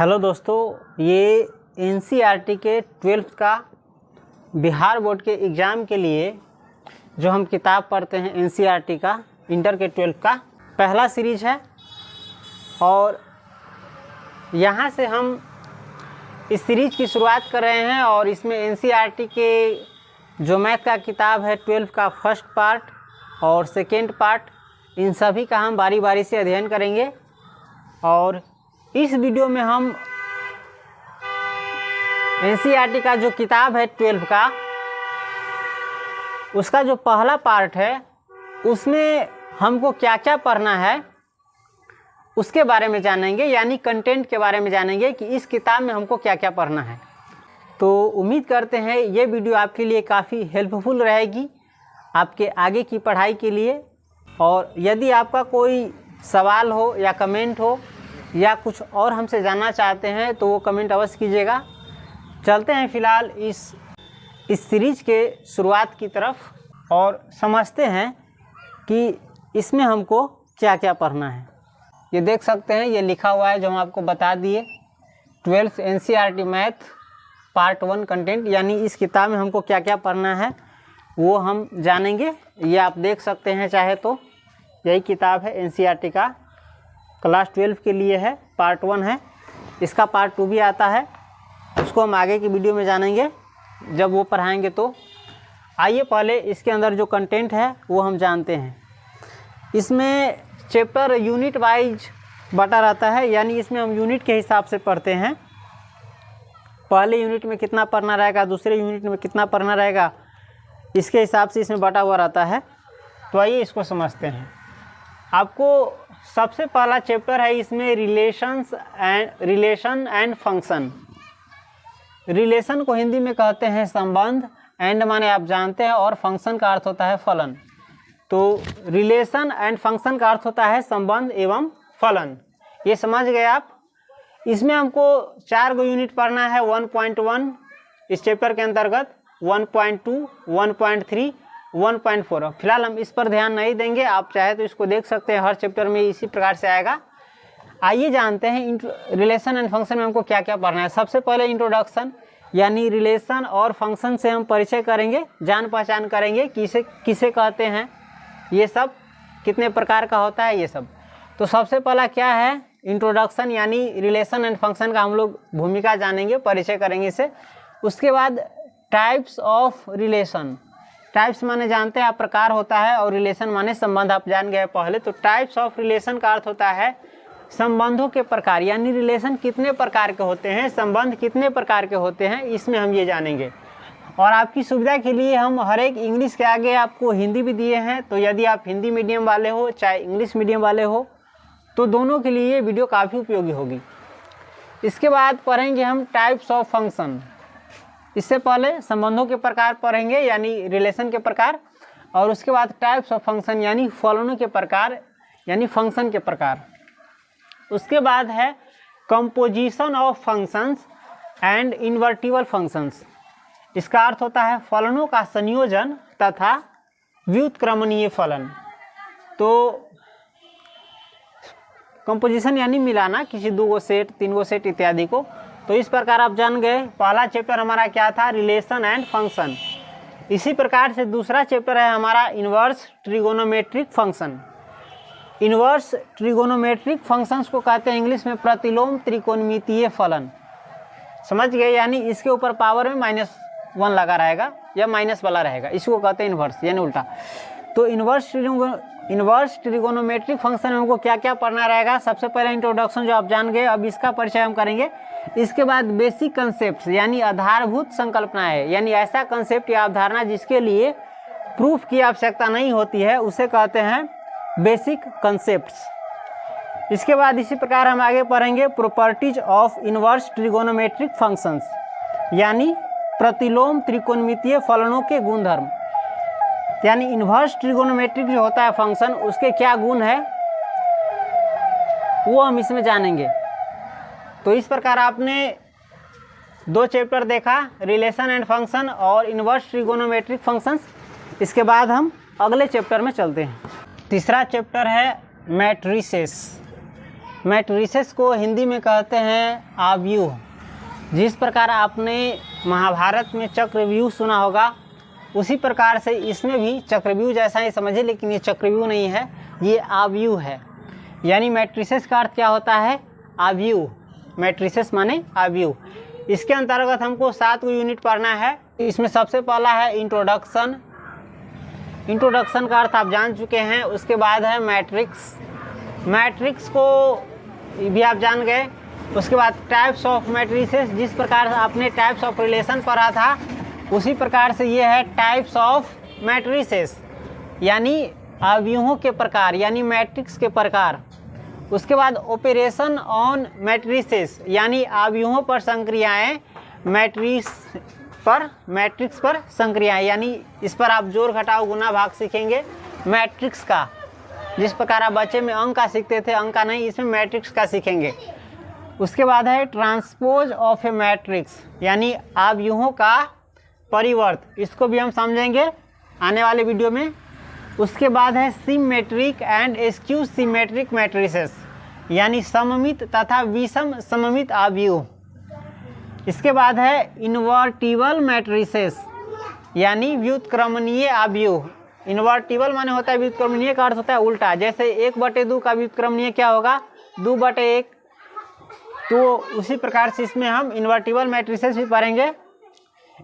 Hello दोस्तों, ये NCERT के 12th का बिहार बोर्ड के एग्ज़ाम के लिए जो हम किताब पढ़ते हैं एनसीईआरटी का इंटर के 12th का पहला सीरीज है। और यहाँ से हम इस सीरीज की शुरुआत कर रहे हैं और इसमें एनसीईआरटी के जो मैथ का किताब है 12th का फर्स्ट पार्ट और सेकेंड पार्ट, इन सभी का हम बारी बारी से अध्ययन करेंगे। और इस वीडियो में हम एनसीईआरटी का जो किताब है 12th का, उसका जो पहला पार्ट है उसमें हमको क्या क्या पढ़ना है उसके बारे में जानेंगे, यानी कंटेंट के बारे में जानेंगे कि इस किताब में हमको क्या क्या पढ़ना है। तो उम्मीद करते हैं ये वीडियो आपके लिए काफ़ी हेल्पफुल रहेगी आपके आगे की पढ़ाई के लिए। और यदि आपका कोई सवाल हो या कमेंट हो या कुछ और हमसे जानना चाहते हैं तो वो कमेंट अवश्य कीजिएगा। चलते हैं फ़िलहाल इस सीरीज के शुरुआत की तरफ और समझते हैं कि इसमें हमको क्या क्या पढ़ना है। ये देख सकते हैं, ये लिखा हुआ है जो हम आपको बता दिए, 12th NCERT math part 1 content, यानी इस किताब में हमको क्या क्या पढ़ना है वो हम जानेंगे। ये आप देख सकते हैं, चाहे तो यही किताब है एनसीईआरटी का, क्लास 12 के लिए है, पार्ट 1 है। इसका पार्ट 2 भी आता है, उसको हम आगे की वीडियो में जानेंगे जब वो पढ़ाएंगे। तो आइए पहले इसके अंदर जो कंटेंट है वो हम जानते हैं। इसमें चैप्टर यूनिट वाइज बटा रहता है, यानी इसमें हम यूनिट के हिसाब से पढ़ते हैं। पहले यूनिट में कितना पढ़ना रहेगा, दूसरे यूनिट में कितना पढ़ना रहेगा, इसके हिसाब से इसमें बटा हुआ रहता है। तो आइए इसको समझते हैं। आपको सबसे पहला चैप्टर है इसमें रिलेशन एंड फंक्शन। रिलेशन को हिंदी में कहते हैं संबंध, एंड माने आप जानते हैं, और फंक्शन का अर्थ होता है फलन। तो रिलेशन एंड फंक्शन का अर्थ होता है संबंध एवं फलन, ये समझ गए आप। इसमें हमको 4 गो यूनिट पढ़ना है। 1.1 इस चैप्टर के अंतर्गत, 1.2, 1.3, 1.4। फिलहाल हम इस पर ध्यान नहीं देंगे, आप चाहे तो इसको देख सकते हैं, हर चैप्टर में इसी प्रकार से आएगा। आइए जानते हैं रिलेशन एंड फंक्शन में हमको क्या क्या पढ़ना है। सबसे पहले इंट्रोडक्शन, यानी रिलेशन और फंक्शन से हम परिचय करेंगे, जान पहचान करेंगे किसे कहते हैं, ये सब कितने प्रकार का होता है, ये सब। तो सबसे पहला क्या है, इंट्रोडक्शन, यानी रिलेशन एंड फंक्शन का हम लोग भूमिका जानेंगे, परिचय करेंगे इसे। उसके बाद टाइप्स ऑफ रिलेशन। टाइप्स माने जानते हैं आप, प्रकार होता है, और रिलेशन माने संबंध, आप जान गए पहले। तो टाइप्स ऑफ रिलेशन का अर्थ होता है संबंधों के प्रकार, यानी रिलेशन कितने प्रकार के होते हैं, संबंध कितने प्रकार के होते हैं, इसमें हम ये जानेंगे। और आपकी सुविधा के लिए हम हर एक इंग्लिश के आगे आपको हिंदी भी दिए हैं। तो यदि आप हिंदी मीडियम वाले हो चाहे इंग्लिश मीडियम वाले हो, तो दोनों के लिए ये वीडियो काफ़ी उपयोगी होगी। इसके बाद पढ़ेंगे हम टाइप्स ऑफ फंक्शन। इससे पहले संबंधों के प्रकार पढ़ेंगे, यानी रिलेशन के प्रकार, और उसके बाद टाइप्स ऑफ फंक्शन, यानी फलनों के प्रकार, यानी फंक्शन के प्रकार। उसके बाद है composition of functions and invertible functions. इसका अर्थ होता है फलनों का संयोजन तथा व्युत्क्रमणीय फलन। तो कंपोजिशन यानी मिलाना, किसी 2 गो सेट, 3 गो सेट इत्यादि को। तो इस प्रकार आप जान गए, पहला चैप्टर हमारा क्या था, रिलेशन एंड फंक्शन। इसी प्रकार से दूसरा चैप्टर है हमारा inverse trigonometric function. Inverse trigonometric functions को कहते हैं इंग्लिश में प्रतिलोम त्रिकोणमितीय फलन। समझ गए, यानी इसके ऊपर पावर में -1 लगा रहेगा या माइनस वाला रहेगा, इसको कहते हैं इन्वर्स, यानी उल्टा। तो इन्वर्स ट्रिगोनोमेट्रिक फंक्शन में हमको क्या क्या पढ़ना रहेगा। सबसे पहले इंट्रोडक्शन जो आप जान गए, अब इसका परिचय हम करेंगे। इसके बाद बेसिक कंसेप्ट, यानी आधारभूत संकल्पनाएं, यानी ऐसा कंसेप्ट या अवधारणा जिसके लिए प्रूफ की आवश्यकता नहीं होती है, उसे कहते हैं बेसिक कंसेप्ट्स। इसके बाद इसी प्रकार हम आगे पढ़ेंगे properties of inverse trigonometric functions, यानी प्रतिलोम त्रिकोणमितीय फलनों के गुणधर्म। यानी इन्वर्स ट्रिगोनोमेट्रिक जो होता है फंक्शन, उसके क्या गुण है वो हम इसमें जानेंगे। तो इस प्रकार आपने 2 चैप्टर देखा, रिलेशन एंड फंक्शन और इन्वर्स ट्रिगोनोमेट्रिक फंक्शंस। इसके बाद हम अगले चैप्टर में चलते हैं। तीसरा चैप्टर है मैट्रिसेस। मैट्रिसेस को हिंदी में कहते हैं आव्यूह। जिस प्रकार आपने महाभारत में चक्रव्यूह सुना होगा, उसी प्रकार से इसमें भी चक्रव्यूह जैसा ही समझिए, लेकिन ये चक्रव्यूह नहीं है, ये आव्यूह है। यानी मैट्रिसेस का अर्थ क्या होता है? आव्यूह। मैट्रिसेस माने आव्यूह। इसके अंतर्गत हमको 7 यूनिट पढ़ना है। इसमें सबसे पहला है इंट्रोडक्शन। इंट्रोडक्शन का अर्थ आप जान चुके हैं। उसके बाद है मैट्रिक्स। मैट्रिक्स को भी आप जान गए। उसके बाद टाइप्स ऑफ मैट्रिसेस, जिस प्रकार आपने टाइप्स ऑफ रिलेशन पढ़ा था, उसी प्रकार से ये है टाइप्स ऑफ मैट्रिसेस, यानी अवयवों के प्रकार, यानी मैट्रिक्स के प्रकार। उसके बाद ऑपरेशन ऑन मैट्रिसेस, यानी अवयवों पर संक्रियाएं, मैट्रिक्स पर संक्रियाएं, यानी इस पर आप जोड़ घटाव गुना भाग सीखेंगे मैट्रिक्स का। जिस प्रकार आप बच्चे में अंक का सीखते थे, अंक का नहीं, इसमें मैट्रिक्स का सीखेंगे। उसके बाद है ट्रांसपोज ऑफ ए मैट्रिक्स, यानी अवयवों का परिवर्त, इसको भी हम समझेंगे आने वाले वीडियो में। उसके बाद है symmetric and skew symmetric matrices, यानी सममित तथा विषम सममित अवयव। इसके बाद है इन्वर्टिबल मैट्रिसेस, यानी व्युत्क्रमणीय अवयव। इन्वर्टिबल माने होता है व्युत्क्रमणीय का अर्थ होता है उल्टा। जैसे 1/2 का व्युत्क्रमणीय क्या होगा? 2/1। तो उसी प्रकार से इसमें हम इन्वर्टिबल मैट्रिसेस भी पढ़ेंगे।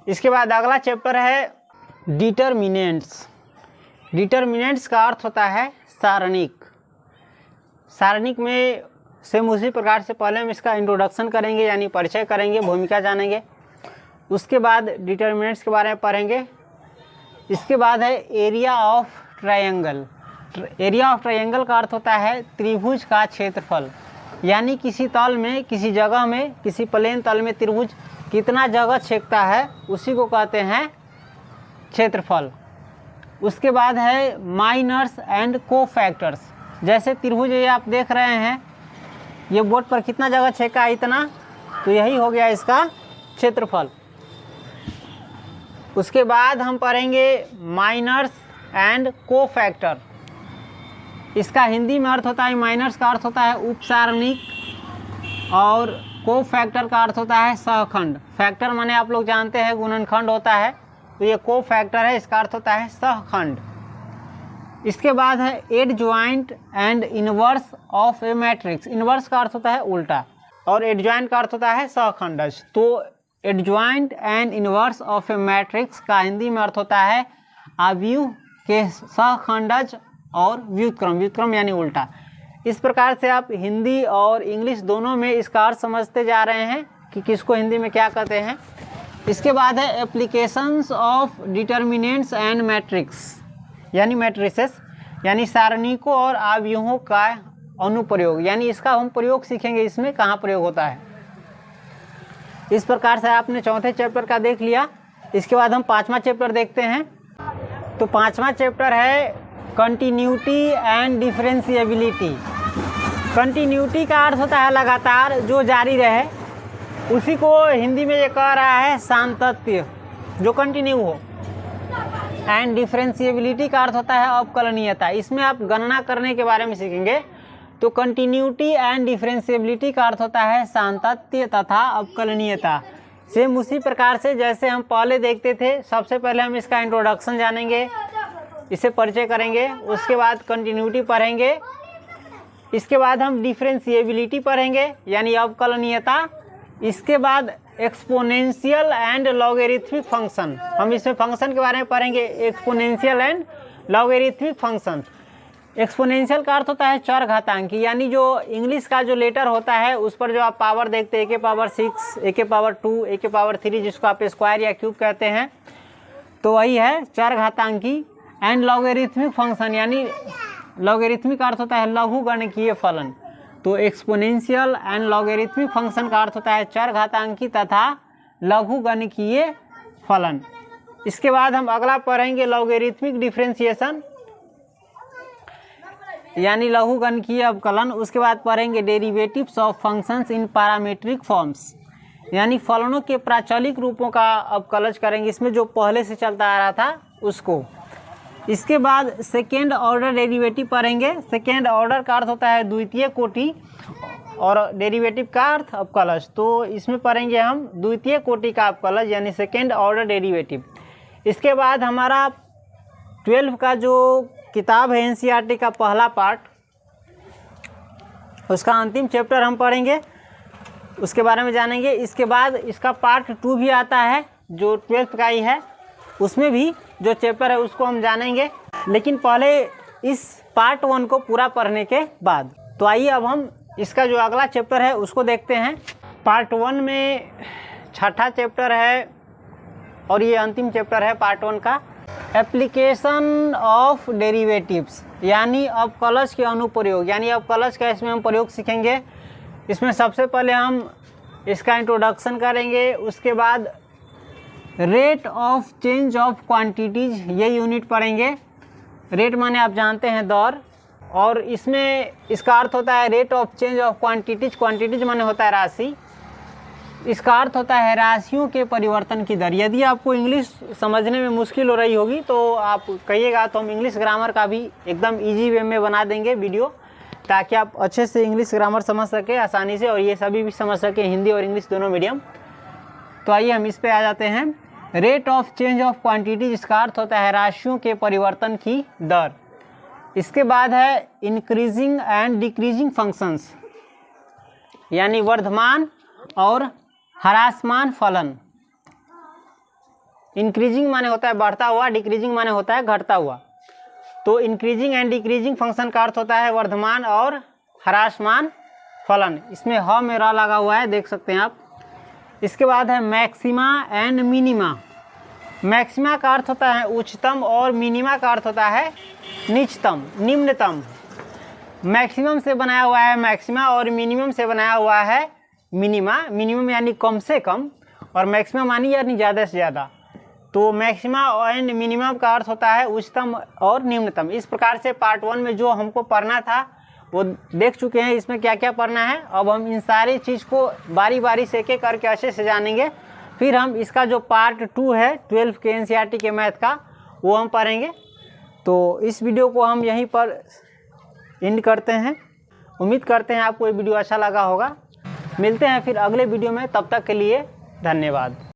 इसके बाद अगला चैप्टर है डिटर्मिनेंट्स। डिटर्मिनेंट्स का अर्थ होता है सारणिक। सारणिक में सेम उसी प्रकार से पहले हम इसका इंट्रोडक्शन करेंगे, यानी परिचय करेंगे, भूमिका जानेंगे। उसके बाद डिटर्मिनेंट्स के बारे में पढ़ेंगे। इसके बाद है area of triangle. Area of triangle का अर्थ होता है त्रिभुज का क्षेत्रफल, यानी किसी तल में, किसी जगह में, किसी प्लेन तल में त्रिभुज कितना जगह छेदता है, उसी को कहते हैं क्षेत्रफल। उसके बाद है माइनर्स एंड कोफैक्टर्स। जैसे त्रिभुज ये आप देख रहे हैं, ये बोर्ड पर कितना जगह छेका है? इतना, तो यही हो गया इसका क्षेत्रफल। उसके बाद हम पढ़ेंगे माइनर्स एंड कोफैक्टर। इसका हिंदी में अर्थ होता है, माइनर्स का अर्थ होता है उपसारणिक और कोफैक्टर का अर्थ होता है सहखंड। फैक्टर माने आप लोग जानते हैं गुणनखंड होता है, तो ये कोफैक्टर है, इसका अर्थ होता है सहखंड। इसके बाद है adjoint and inverse of A matrix. Inverse का अर्थ होता है उल्टा और एडजॉइंट का अर्थ होता है सहखंडज। तो adjoint and inverse of A matrix का हिंदी में अर्थ होता है अवयव के सहखंडज और व्युत्क्रम। व्युत्क्रम यानी उल्टा। इस प्रकार से आप हिंदी और इंग्लिश दोनों में इसका अर्थ समझते जा रहे हैं कि किसको हिंदी में क्या कहते हैं। इसके बाद है applications of determinants and matrix, यानी मैट्रिसेस, यानी सारणिकों और अवयवों का अनुप्रयोग, यानी इसका हम प्रयोग सीखेंगे, इसमें कहाँ प्रयोग होता है। इस प्रकार से आपने चौथे चैप्टर का देख लिया। इसके बाद हम 5वां चैप्टर देखते हैं। तो 5वां चैप्टर है कंटिन्यूटी एंड डिफरेंशिएबिलिटी। कंटिन्यूटी का अर्थ होता है लगातार, जो जारी रहे, उसी को हिंदी में ये कह रहा है सातत्य, जो कंटिन्यू हो। एंड डिफरेंशिएबिलिटी का अर्थ होता है अवकलनीयता। इसमें आप गणना करने के बारे में सीखेंगे। तो कंटिन्यूटी एंड डिफरेंशिएबिलिटी का अर्थ होता है सातत्य तथा अवकलनीयता। सेम उसी प्रकार से जैसे हम पहले देखते थे। सबसे पहले हम इसका इंट्रोडक्शन जानेंगे, इसे परिचय करेंगे। उसके बाद कंटिन्यूटी पढ़ेंगे। इसके बाद हम डिफरेंशिएबिलिटी पढ़ेंगे, यानी अवकलनीयता। इसके बाद एक्सपोनेंशियल एंड लॉगरिथमिक फंक्शन, हम इसमें फंक्शन के बारे में पढ़ेंगे, exponential and logarithmic function. Exponential का अर्थ होता है चरघातांकी, यानी जो इंग्लिश का जो लेटर होता है उस पर जो आप पावर देखते हैं, a⁻6, a⁻2, a⁻3, जिसको आप स्क्वायर या क्यूब कहते हैं, तो वही है चरघातांकी। एंड लॉगरिथमिक फंक्शन, यानी लॉगरिथमिक का अर्थ होता है लघुगणकीय फलन। तो एक्सपोनेंशियल एंड लॉगरिथमिक फंक्शन का अर्थ होता है चरघातांकी तथा लघुगणकीय फलन। इसके बाद हम अगला पढ़ेंगे लॉगरिथमिक डिफरेंशिएशन, यानी लघुगणकीय अवकलन। उसके बाद पढ़ेंगे derivatives of functions in parametric forms, यानी फलनों के प्राचलिक रूपों का अवकलज करेंगे, इसमें जो पहले से चलता आ रहा था उसको। इसके बाद सेकेंड ऑर्डर डेरिवेटिव पढ़ेंगे। सेकेंड ऑर्डर का अर्थ होता है द्वितीय कोटि और डेरिवेटिव का अर्थ अपकलज। तो इसमें पढ़ेंगे हम द्वितीय कोटि का अपकलज यानी सेकेंड ऑर्डर डेरिवेटिव। इसके बाद हमारा 12 का जो किताब है एनसीईआरटी का पहला पार्ट, उसका अंतिम चैप्टर हम पढ़ेंगे, उसके बारे में जानेंगे। इसके बाद इसका पार्ट 2 भी आता है जो 12 का ही है, उसमें भी जो चैप्टर है उसको हम जानेंगे, लेकिन पहले इस पार्ट 1 को पूरा पढ़ने के बाद। तो आइए अब हम इसका जो अगला चैप्टर है उसको देखते हैं। पार्ट 1 में छठा चैप्टर है और ये अंतिम चैप्टर है पार्ट 1 का, एप्लीकेशन ऑफ डेरिवेटिव्स यानी अपकलज के अनुप्रयोग, यानी अपकलज का इसमें हम प्रयोग सीखेंगे। इसमें सबसे पहले हम इसका इंट्रोडक्शन करेंगे, उसके बाद rate of change of quantities ये यूनिट पढ़ेंगे। रेट माने आप जानते हैं दर, और इसमें इसका अर्थ होता है rate of change of quantities. Quantities माने होता है राशि, इसका अर्थ होता है राशियों के परिवर्तन की दर। यदि आपको इंग्लिश समझने में मुश्किल हो रही होगी तो आप कहिएगा, तो हम इंग्लिश ग्रामर का भी एकदम इजी वे में बना देंगे वीडियो, ताकि आप अच्छे से इंग्लिश ग्रामर समझ सके आसानी से, और ये सभी भी समझ सके, हिंदी और इंग्लिश दोनों मीडियम। तो आइए हम इस पे आ जाते हैं। Rate of change of quantities, इसका अर्थ होता है राशियों के परिवर्तन की दर। इसके बाद है इंक्रीजिंग एंड डिक्रीजिंग फंक्शंस यानी वर्धमान और ह्रासमान फलन। इंक्रीजिंग माने होता है बढ़ता हुआ, डिक्रीजिंग माने होता है घटता हुआ। तो इंक्रीजिंग एंड डिक्रीजिंग फंक्शन का अर्थ होता है वर्धमान और ह्रासमान फलन। इसमें ह में र लगा हुआ है, देख सकते हैं आप। इसके बाद है मैक्सिमा एंड मिनिमा। मैक्सिमा का अर्थ होता है उच्चतम और मिनिमा का अर्थ होता है निच्चतम, निम्नतम। मैक्सिमम से बनाया हुआ है मैक्सिमा और मिनिमम से बनाया हुआ है मिनिमा। मिनिमम यानी कम से कम और मैक्सिमम यानी ज़्यादा से ज़्यादा। तो मैक्सिमा एंड मिनिमम का अर्थ होता है उच्चतम और निम्नतम। इस प्रकार से पार्ट 1 में जो हमको पढ़ना था वो देख चुके हैं, इसमें क्या क्या पढ़ना है। अब हम इन सारी चीज़ को बारी बारी से एक एक करके अच्छे से जानेंगे। फिर हम इसका जो पार्ट 2 है 12 के एनसीईआरटी के मैथ का, वो हम पढ़ेंगे। तो इस वीडियो को हम यहीं पर एंड करते हैं। उम्मीद करते हैं आपको ये वीडियो अच्छा लगा होगा। मिलते हैं फिर अगले वीडियो में, तब तक के लिए धन्यवाद।